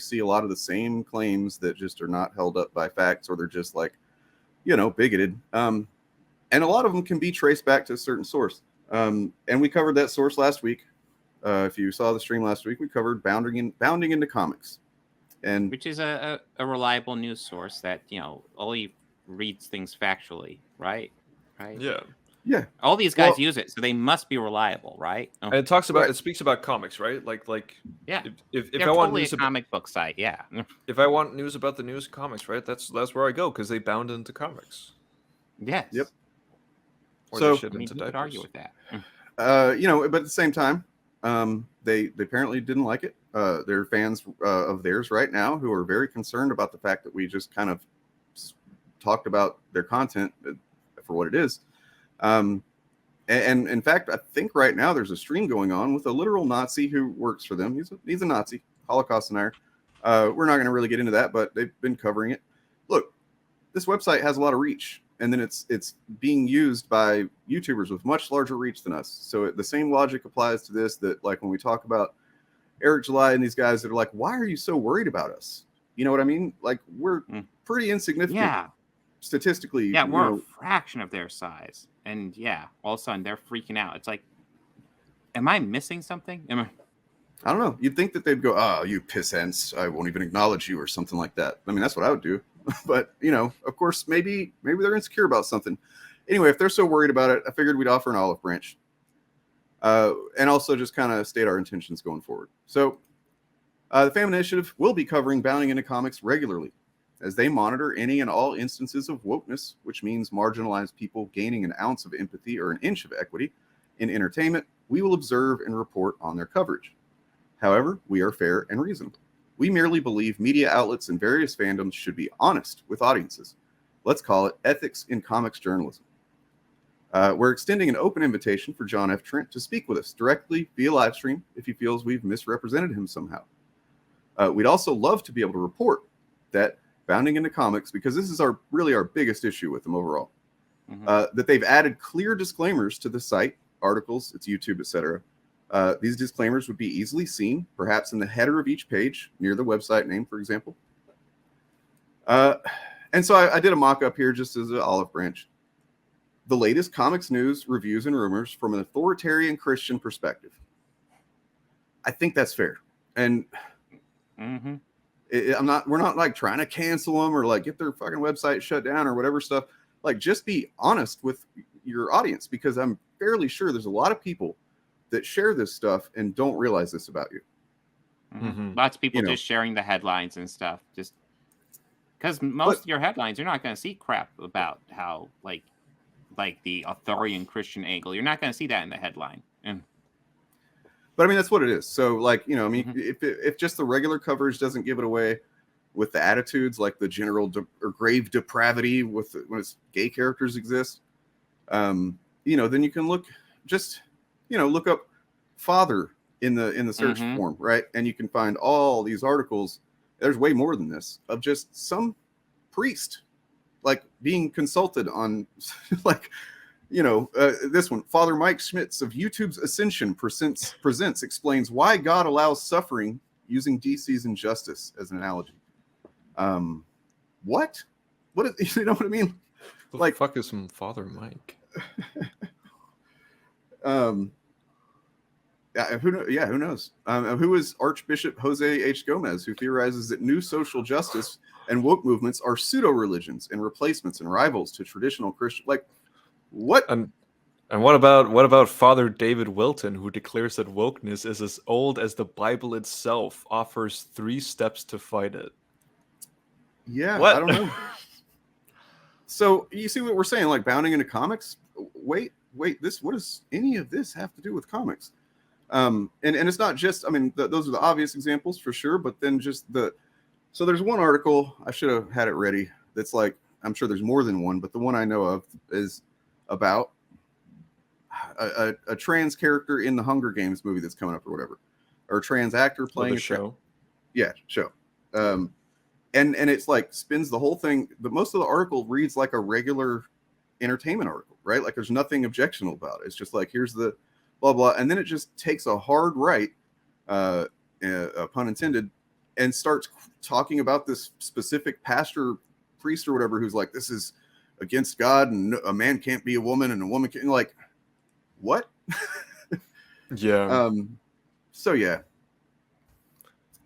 see a lot of the same claims that just are not held up by facts, or they're just like, bigoted. And a lot of them can be traced back to a certain source. And we covered that source last week. If you saw the stream last week, we covered bounding into comics, and which is a reliable news source that only reads things factually, right? Yeah. All these guys use it, so they must be reliable, right? And it talks about it speaks about comics, right? Like yeah. If They're I want totally news a comic book site, yeah. If I want news about the news comics, right? That's where I go because they bound into comics. Yes. Yep. Or so who could argue with that? But at the same time, they apparently didn't like it. They're fans of theirs right now who are very concerned about the fact that we just kind of talked about their content for what it is. And in fact, I think right now there's a stream going on with a literal Nazi who works for them. He's a Nazi, Holocaust denier. We're not going to really get into that, but they've been covering it. Look, this website has a lot of reach, and then it's being used by YouTubers with much larger reach than us. So the same logic applies to this, that like when we talk about Eric July and these guys that are like, why are you so worried about us? You know what I mean? Like, we're pretty insignificant. Yeah. Statistically, yeah, we're a fraction of their size, and all of a sudden they're freaking out. It's like, am I missing something? I don't know. You'd think that they'd go, "Oh, you pissants! I won't even acknowledge you," or something like that. I mean, that's what I would do. But of course, maybe they're insecure about something. Anyway, if they're so worried about it, I figured we'd offer an olive branch, and also just kind of state our intentions going forward. So, the Fam Initiative will be covering bounding into comics regularly, as they monitor any and all instances of wokeness, which means marginalized people gaining an ounce of empathy or an inch of equity in entertainment. We will observe and report on their coverage. However, we are fair and reasonable. We merely believe media outlets and various fandoms should be honest with audiences. Let's call it ethics in comics journalism. We're extending an open invitation for John F. Trent to speak with us directly via live stream if he feels we've misrepresented him somehow. We'd also love to be able to report that bounding into comics, because this is really our biggest issue with them overall, that they've added clear disclaimers to the site, articles, its YouTube, etc. These disclaimers would be easily seen, perhaps in the header of each page, near the website name, for example. And so I did a mock-up here just as an olive branch. The latest comics news, reviews, and rumors from an authoritarian Christian perspective. I think that's fair. And we're not like trying to cancel them or like get their fucking website shut down or whatever stuff. Like, just be honest with your audience, because I'm fairly sure there's a lot of people that share this stuff and don't realize this about you. Lots of people just sharing the headlines and stuff, just because most of your headlines, you're not going to see crap about how like the authoritarian Christian angle. You're not going to see that in the headline. But I mean, that's what it is. So, like, if just the regular coverage doesn't give it away with the attitudes, like the general or grave depravity when it's gay characters exist, then you can look up father in the search form, right? And you can find all these articles. There's way more than this of just some priest, like, being consulted on, like, this one, Father Mike Schmitz of YouTube's Ascension presents explains why God allows suffering using DC's injustice as an analogy. What is, you know what I mean? Like, fuck is some Father Mike? Who knows? Who is Archbishop Jose H. Gomez, who theorizes that new social justice and woke movements are pseudo-religions and replacements and rivals to traditional Christian, like, what? And what about Father David Wilton, who declares that wokeness is as old as the Bible itself, offers 3 steps to fight it? Yeah, what? I don't know. So you see what we're saying, like bounding into comics? Wait, what does any of this have to do with comics? And it's not just, I mean, those are the obvious examples for sure, but then just so there's one article, I should have had it ready, that's like, I'm sure there's more than one, but the one I know of is about a trans character in the Hunger Games movie that's coming up or whatever, or a trans actor playing a show. Show. And it's like spins the whole thing. But most of the article reads like a regular entertainment article, right? Like there's nothing objectionable about it. It's just like, here's the blah, blah. And then it just takes a hard right, pun intended, and starts talking about this specific pastor, priest, or whatever, who's like, this is against God, and a man can't be a woman, and a woman can't, like, what? Yeah. So yeah.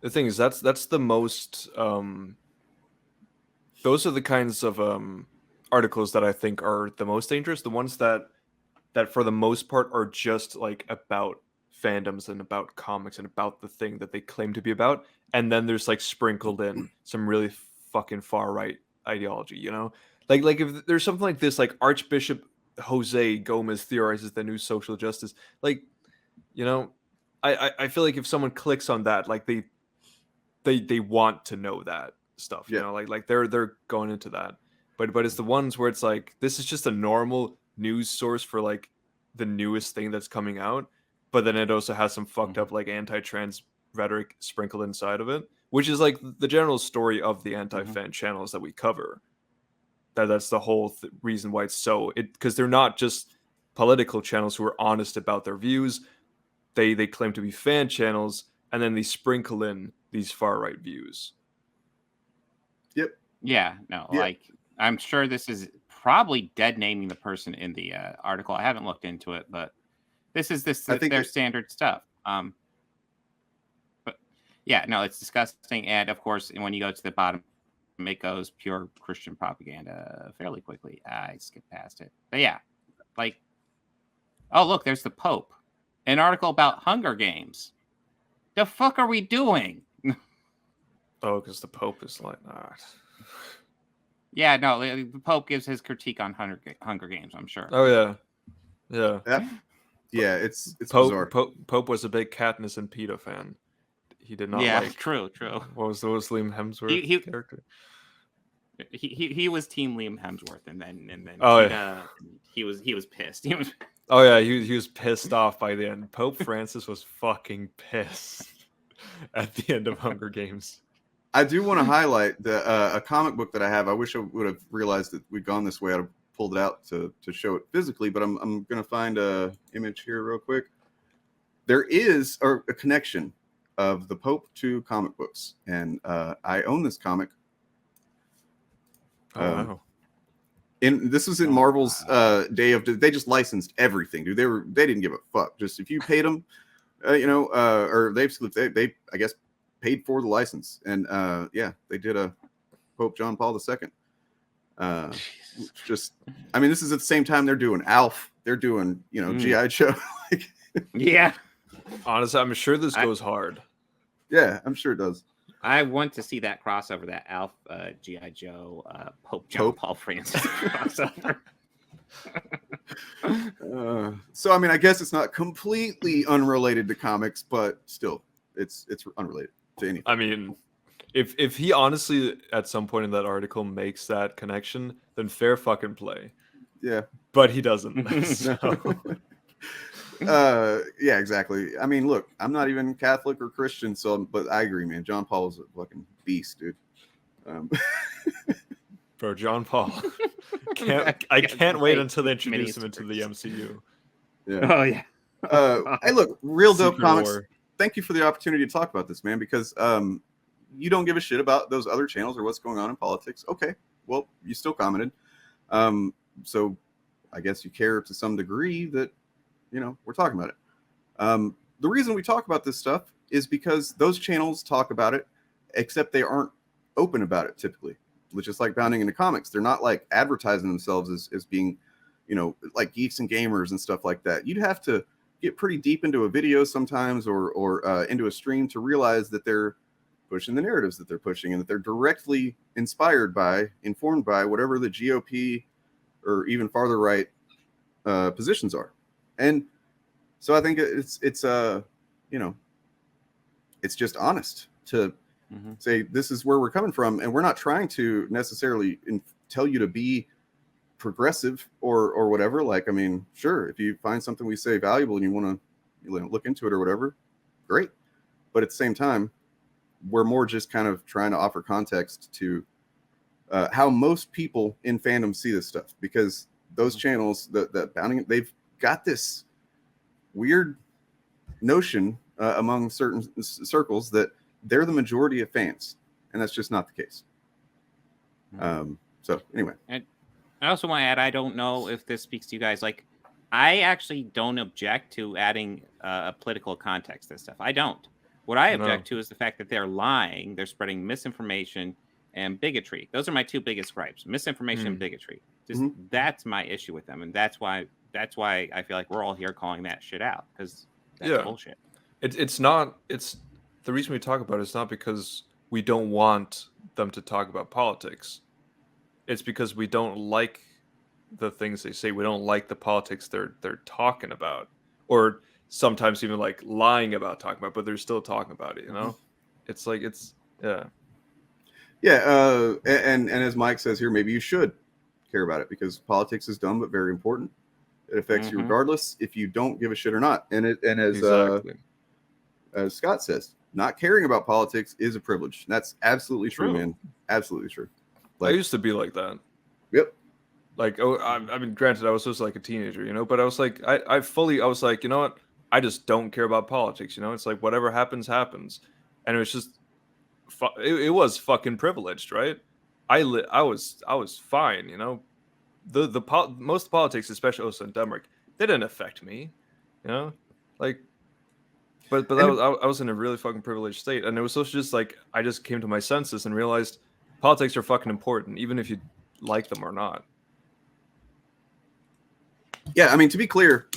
The thing is, that's the most. Those are the kinds of articles that I think are the most dangerous. The ones that for the most part are just like about fandoms and about comics and about the thing that they claim to be about, and then there's like sprinkled in some really fucking far right ideology. You know, like if there's something like this, like Archbishop Jose Gomez theorizes the new social justice. Like, you know, I feel like if someone clicks on that, like they want to know that stuff, you know, like they're going into that. But it's the ones where it's like, this is just a normal news source for like the newest thing that's coming out, but then it also has some fucked up like anti-trans rhetoric sprinkled inside of it, which is like the general story of the anti-fan channels that we cover. That's the whole reason why it's so, because they're not just political channels who are honest about their views. They claim to be fan channels, and then they sprinkle in these far right views. Yep. Yeah. No. Yeah. Like, I'm sure this is probably dead naming the person in the article. I haven't looked into it, but this is their standard stuff. But yeah, no, it's disgusting. And of course, when you go to the bottom, it goes pure Christian propaganda fairly quickly. I skipped past it. But yeah, like, oh, look, there's the Pope. An article about Hunger Games. The fuck are we doing? Oh, because the Pope is like that. Yeah, no, the Pope gives his critique on Hunger Games, I'm sure. Oh, yeah. Yeah, it's Pope, bizarre. Pope was a big Katniss and Peeta fan. He did not like... True. What was Liam Hemsworth character? He was Team Liam Hemsworth, and then Peeta, he was pissed. Oh yeah, he was pissed off by the end. Pope Francis was fucking pissed at the end of Hunger Games. I do want to highlight a comic book that I have. I wish I would have realized that we'd gone this way. I'd have pulled it out to show it physically, but I'm going to find a image here real quick. There is a connection of the Pope to comic books, and I own this comic. Wow. And this was in Marvel's day of, they just licensed everything, dude. They didn't give a fuck. Just if you paid them, or they I guess paid for the license, and they did a Pope John Paul II. Just, I mean, this is at the same time they're doing Alf, they're doing G.I. Joe. Yeah. Honestly, I'm sure this goes hard. Yeah, I'm sure it does. I want to see that crossover, that Alf, G.I. Joe, Pope John Paul Francis crossover. So, I mean, I guess it's not completely unrelated to comics, but still, it's unrelated to anything. I mean, if he honestly at some point in that article makes that connection, then fair fucking play. Yeah. But he doesn't. So. Yeah, exactly. I mean, look, I'm not even Catholic or Christian, but I agree, man. John Paul is a fucking beast, dude. Bro, John Paul. I can't wait until they introduce him into the MCU. Yeah. Oh yeah. Hey, look, Real Dope Secret Comics. War. Thank you for the opportunity to talk about this, man, because you don't give a shit about those other channels or what's going on in politics. Okay, well, you still commented. So I guess you care to some degree that we're talking about it. The reason we talk about this stuff is because those channels talk about it, except they aren't open about it typically. Which is like Bounding into Comics. They're not like advertising themselves as being, like geeks and gamers and stuff like that. You'd have to get pretty deep into a video sometimes or into a stream to realize that they're pushing the narratives that they're pushing and that they're directly informed by whatever the GOP or even farther right positions are. And so I think it's just honest to say this is where we're coming from, and we're not trying to necessarily tell you to be progressive or whatever. Like, I mean, sure, if you find something we say valuable and you want to look into it or whatever, great. But at the same time, we're more just kind of trying to offer context to how most people in fandom see this stuff, because those channels that Bounding, they've got this weird notion among certain circles that they're the majority of fans, and that's just not the case. So anyway, and I also want to add, I don't know if this speaks to you guys. Like, I actually don't object to adding a political context to stuff. I don't. What I object to is the fact that they're lying, they're spreading misinformation and bigotry. Those are my two biggest gripes: misinformation and bigotry. Just that's my issue with them, and that's why I feel like we're all here calling that shit out, because that's bullshit. It's not. It's the reason we talk about it is not because we don't want them to talk about politics. It's because we don't like the things they say. We don't like the politics they're talking about, or sometimes even like lying about talking about, but they're still talking about it. You know, it's like and as Mike says here, maybe you should care about it, because politics is dumb but very important. It affects you regardless if you don't give a shit or not. And as Scott says, not caring about politics is a privilege. That's absolutely true, man. Absolutely true. I used to be like that. Yep. Like, I mean, granted, I was just like a teenager, you know, but I was like, I was like, you know what? I just don't care about politics, you know? It's like, whatever happens, happens. And it was just, it was fucking privileged, right? I was fine, you know? Most politics, especially also in Denmark, they didn't affect me, you know? Like, but I was in a really fucking privileged state. And it was also just like, I just came to my senses and realized politics are fucking important, even if you like them or not. Yeah, I mean, to be clear,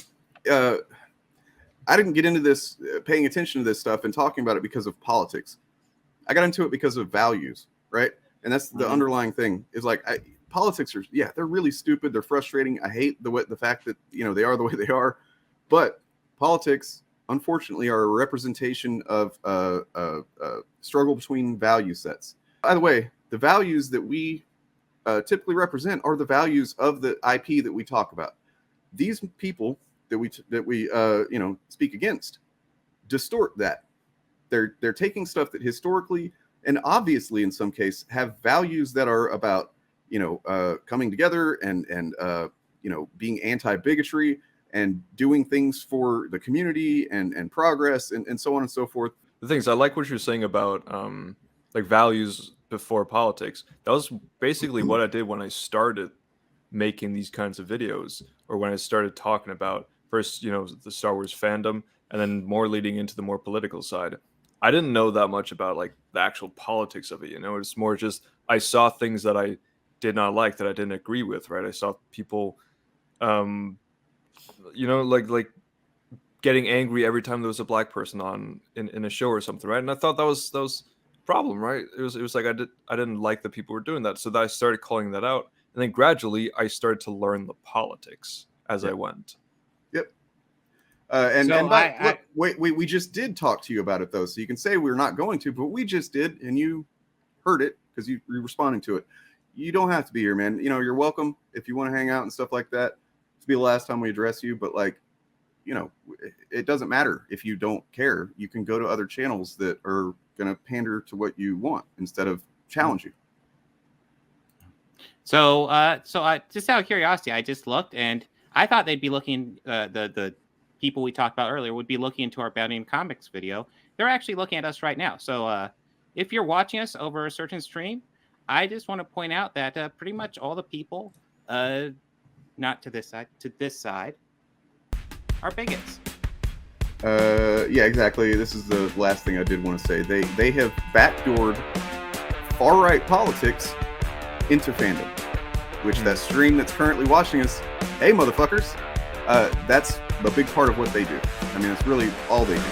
I didn't get into this paying attention to this stuff and talking about it because of politics. I got into it because of values, right? And that's the underlying thing. Is like politics are, they're really stupid. They're frustrating. I hate the fact that they are the way they are. But politics, unfortunately, are a representation of struggle between value sets. By the way, the values that we typically represent are the values of the IP that we talk about. These people that we speak against distort that. They're taking stuff that historically and obviously in some case have values that are about coming together and being anti-bigotry and doing things for the community and progress and so on and so forth. The things I like what you're saying about like values before politics. That was basically what I did when I started making these kinds of videos, or when I started talking about first, the Star Wars fandom, and then more leading into the more political side. I didn't know that much about like the actual politics of it. It's more just I saw things that I did not like, that I didn't agree with. Right? I saw people, like getting angry every time there was a black person on in a show or something, right? And I thought that was problem, right? It was like I didn't like that people were doing that, so that I started calling that out, and then gradually I started to learn the politics as I went. Yep. We just did talk to you about it though, so you can say we're not going to, but we just did, and you heard it because you're responding to it. You don't have to be here, man. You're welcome if you want to hang out and stuff like that. It'll be the last time we address you, but like, it doesn't matter if you don't care. You can go to other channels that are going to pander to what you want instead of challenge you. So I just out of curiosity, I just looked and I thought they'd be looking, the people we talked about earlier would be looking into our Bounty and Comics video. They're actually looking at us right now. So if you're watching us over a certain stream, I just want to point out that pretty much all the people, not to this side, are bigots. Yeah, exactly. This is the last thing I did want to say. They have backdoored far-right politics into fandom, which that stream that's currently watching us, hey, motherfuckers, that's a big part of what they do. I mean, it's really all they do.